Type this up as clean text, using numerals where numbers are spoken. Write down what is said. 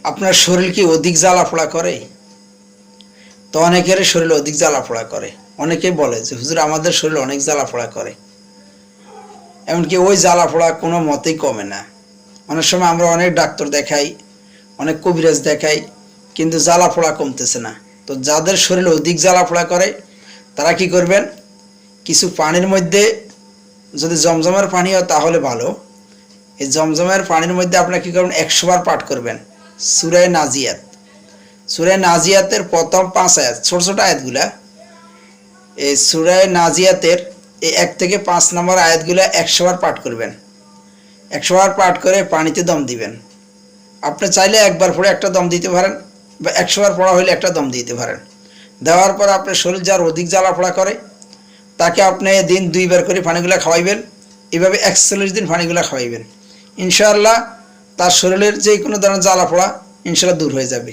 আপনার শরীর কি অধিক জ্বালাপোড়া করে? তো অনেকের শরীর অধিক জ্বালাপোড়া করে। অনেকে বলে যে হুজুর আমাদের শরীর অনেক জ্বালাপোড়া করে, এমনকি ওই জ্বালাপোড়া কোনো মতেই কমে না। অনেক সময় আমরা অনেক ডাক্তার দেখাই, অনেক কবিরাজ দেখাই, কিন্তু জ্বালাপোড়া কমতেছে না। তো যাদের শরীর অধিক জ্বালাপোড়া করে তারা কি করবেন, কিছু পানির মধ্যে, যদি জমজমের পানি হয় তাহলে ভালো, এই জমজমের পানির মধ্যে আপনারা কী করবেন, 100 বার পাঠ করবেন সূরা নাজিয়াত। সূরা নাজিয়াতের প্রথম 5 আয়াত, ছোট ছোট আয়াতগুলা, এই সূরা নাজিয়াতের এই 1 থেকে 5 নম্বর আয়াতগুলা 100 বার পাঠ করবেন। 100 বার পাঠ করে পানিতে দম দিবেন। আপনি চাইলে একবার পড়ে একটা দম দিতে পারেন, বা 100 বার পড়া হলে একটা দম দিতে পারেন। দেওয়ার পর আপনার শরীর যার অধিক জ্বালাপোড়া করে তাকে আপনি দিন 2 বার করে পানিগুলা খাওয়াইবেন। এভাবে 41 দিন পানিগুলা খাওয়াইবেন। ইনশাআল্লাহ তার শরীরের যে কোনো ধরনের জ্বালাপোড়া ইনশাআল্লাহ দূর হয়ে যাবে।